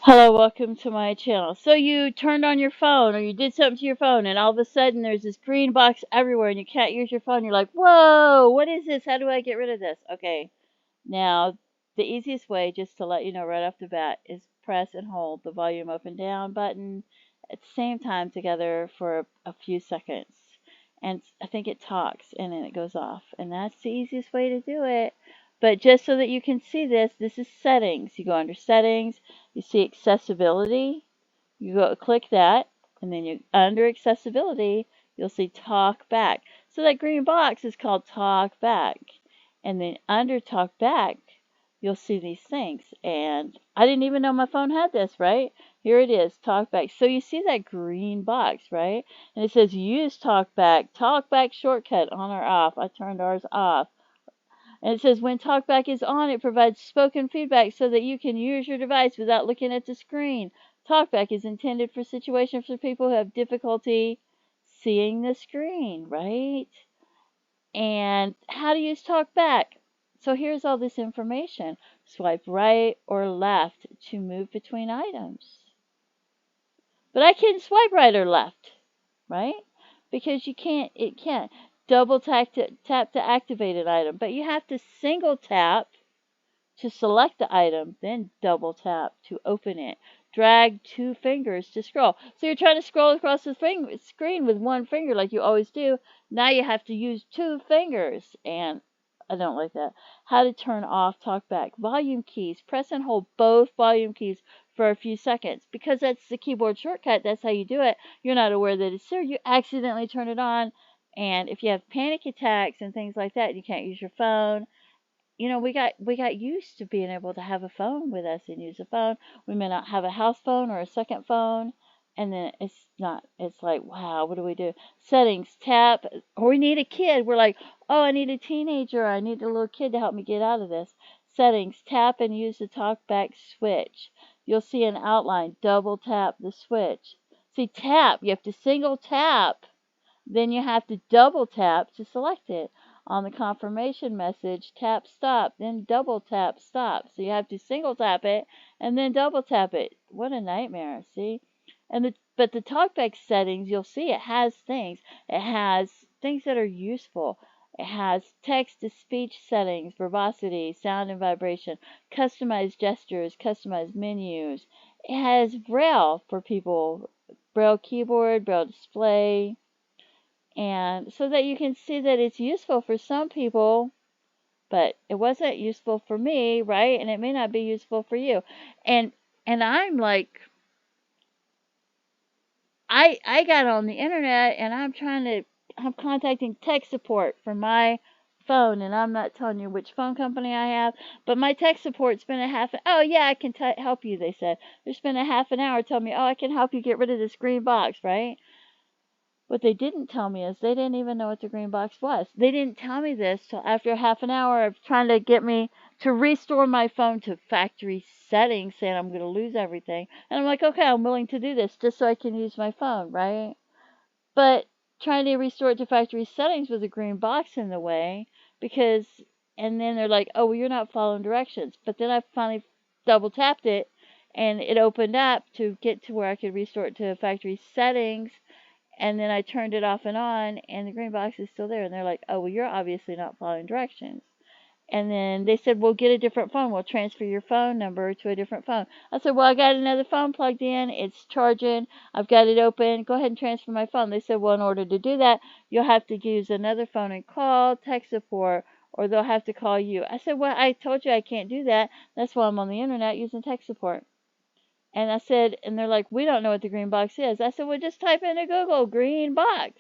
Hello, welcome to my channel. So you turned on your phone or you did something to your phone and all of a sudden there's this green box everywhere and you can't use your phone. You're like, whoa, what is this? How do I get rid of this? Okay, now the easiest way, just to let you know right off the bat, is press and hold the volume up and down button at the same time together for a few seconds. And I think it talks and then it goes off. And that's the easiest way to do it. But just so that you can see this, this is settings. You go under settings, you see accessibility, you go click that, and then you under accessibility, you'll see talk back. So that green box is called talk back. And then under talk back, you'll see these things. And I didn't even know my phone had this, right? Here it is, talkback. So you see that green box, right? And it says use talkback, talkback shortcut on or off. I turned ours off. And it says when TalkBack is on, it provides spoken feedback so that you can use your device without looking at the screen. TalkBack is intended for situations for people who have difficulty seeing the screen, right? And how to use TalkBack. So here's all this information. Swipe right or left to move between items. But I can't swipe right or left, right? Because it can't double tap to activate an item, but you have to single tap to select the item, then double tap to open it. Drag two fingers to scroll. So you're trying to scroll across the screen with one finger like you always do. Now you have to use two fingers, and I don't like that. How to turn off TalkBack. Volume keys. Press and hold both volume keys for a few seconds. Because that's the keyboard shortcut, that's how you do it. You're not aware that it's there. You accidentally turn it on, and if you have panic attacks and things like that, you can't use your phone. We got used to being able to have a phone with us and use a phone. We may not have a house phone or a second phone, and then it's like, wow, what do we do? Settings, tap, or we need a kid. We're like, oh, I need a teenager. I need a little kid to help me get out of this. Settings, tap and use the talkback switch. You'll see an outline. Double tap the switch. See, tap, you have to single tap, then you have to double tap to select it. On the confirmation message, tap stop, then double tap stop. So you have to single tap it and then double tap it. What a nightmare, see? But the talkback settings, you'll see it has things. It has things that are useful. It has text to speech settings, verbosity, sound and vibration, customized gestures, customized menus. It has Braille for people, Braille keyboard, Braille display, and so that you can see that it's useful for some people, but it wasn't useful for me, right? And it may not be useful for you. And I'm like, I got on the internet and I'm contacting tech support for my phone, and I'm not telling you which phone company I have, but my tech support spent oh yeah, I can help you, they said. They spent a half an hour telling me, oh, I can help you get rid of this green box, right? What they didn't tell me is they didn't even know what the green box was. They didn't tell me this till after half an hour of trying to get me to restore my phone to factory settings, saying I'm going to lose everything. And I'm like, okay, I'm willing to do this just so I can use my phone, right? But trying to restore it to factory settings with a green box in the way, because, and then they're like, oh, well, you're not following directions. But then I finally double tapped it and it opened up to get to where I could restore it to factory settings, and then I turned it off and on, and the green box is still there. And they're like, oh, well, you're obviously not following directions. And then they said, well, get a different phone. We'll transfer your phone number to a different phone. I said, well, I got another phone plugged in. It's charging. I've got it open. Go ahead and transfer my phone. They said, well, in order to do that, you'll have to use another phone and call tech support, or they'll have to call you. I said, well, I told you I can't do that. That's why I'm on the internet using tech support. And I said, and they're like, we don't know what the green box is. I said, well, just type into Google, green box.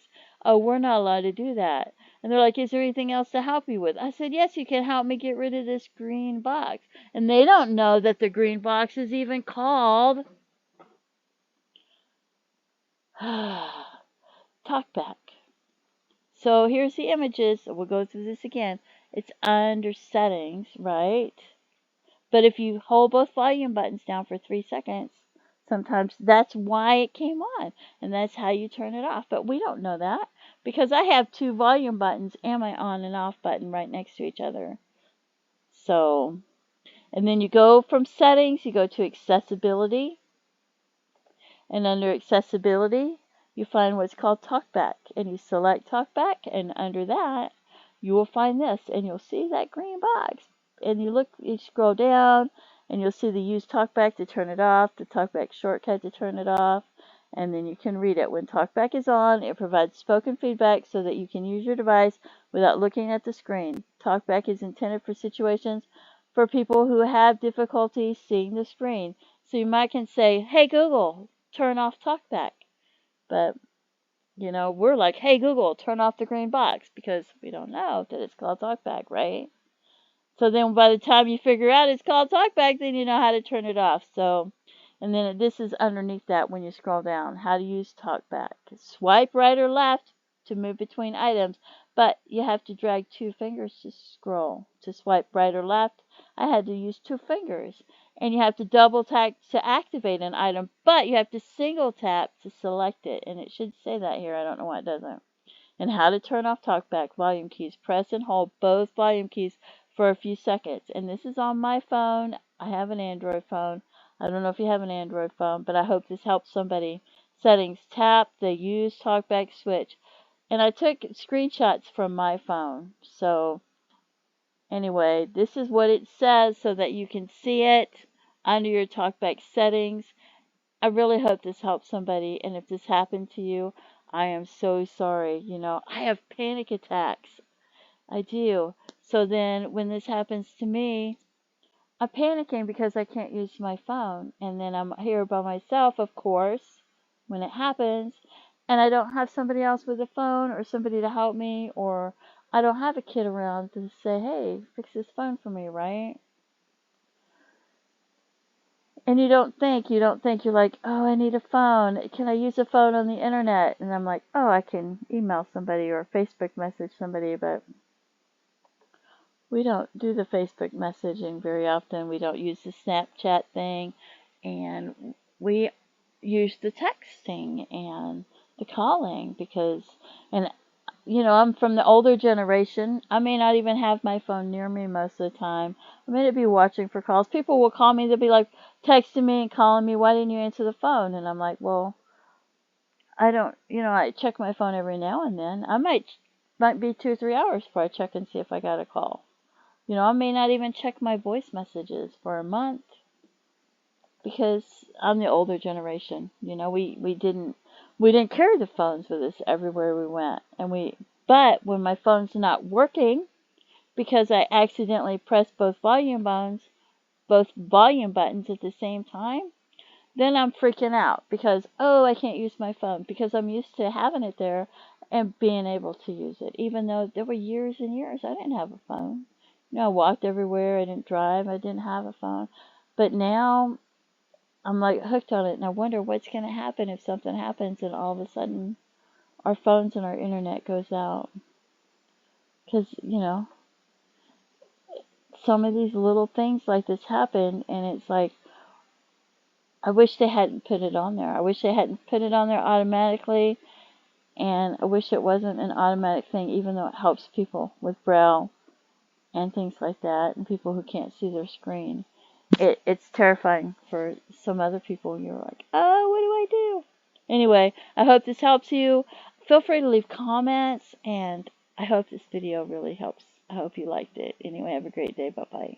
Oh, we're not allowed to do that. And they're like, is there anything else to help you with? I said, yes, you can help me get rid of this green box. And they don't know that the green box is even called Talkback. So here's the images. We'll go through this again. It's under settings, right? But if you hold both volume buttons down for 3 seconds, sometimes that's why it came on, and that's how you turn it off. But we don't know that because I have two volume buttons and my on and off button right next to each other. So, And then you go from settings, you go to accessibility. And under accessibility, you find what's called Talkback. And you select Talkback, and under that, you will find this, and you'll see that green box. And you scroll down, and you'll see the use Talkback to turn it off, the Talkback shortcut to turn it off, and then you can read it. When Talkback is on, it provides spoken feedback so that you can use your device without looking at the screen. Talkback is intended for situations for people who have difficulty seeing the screen. So you might can say, "Hey Google, turn off Talkback." But, we're like, "Hey Google, turn off the green box," because we don't know that it's called Talkback, right? So then by the time you figure out it's called Talkback, then you know how to turn it off. So, and then this is underneath that when you scroll down, how to use Talkback. Swipe right or left to move between items, but you have to drag 2 fingers to scroll. To swipe right or left, I had to use 2 fingers. And you have to double tap to activate an item, but you have to single tap to select it. And it should say that here. I don't know why it doesn't. And how to turn off Talkback volume keys. Press and hold both volume keys for a few seconds. And this is on my phone. I have an Android phone. I don't know if you have an Android phone, but I hope this helps somebody. Settings. Tap the use Talkback switch. And I took screenshots from my phone. So anyway, this is what it says so that you can see it under your Talkback settings. I really hope this helps somebody, and if this happened to you, I am so sorry. I have panic attacks. I do. So then when this happens to me, I'm panicking because I can't use my phone. And then I'm here by myself, of course, when it happens, and I don't have somebody else with a phone or somebody to help me, or I don't have a kid around to say, "Hey, fix this phone for me," right? And you're like, "Oh, I need a phone. Can I use a phone on the internet?" And I'm like, "Oh, I can email somebody or Facebook message somebody," but we don't do the Facebook messaging very often. We don't use the Snapchat thing, and we use the texting and the calling and I'm from the older generation. I may not even have my phone near me most of the time. I may be watching for calls. People will call me. They'll be like texting me and calling me. "Why didn't you answer the phone?" And I'm like, "Well, I don't. I check my phone every now and then. I might be 2 or 3 hours before I check and see if I got a call. I may not even check my voice messages for a month because I'm the older generation. We didn't carry the phones with us everywhere we went, but when my phone's not working because I accidentally pressed both volume buttons at the same time, then I'm freaking out because, oh, I can't use my phone because I'm used to having it there and being able to use it, even though there were years and years I didn't have a phone. I walked everywhere. I didn't drive. I didn't have a phone. But now I'm like hooked on it, and I wonder what's going to happen if something happens and all of a sudden our phones and our internet goes out. Because, some of these little things like this happen, and it's like, I wish they hadn't put it on there. I wish they hadn't put it on there automatically, and I wish it wasn't an automatic thing, even though it helps people with braille and things like that, and people who can't see their screen. It's terrifying for some other people. You're like, "Oh, what do I do?" Anyway, I hope this helps you. Feel free to leave comments, and I hope this video really helps. I hope you liked it. Anyway, have a great day. Bye-bye.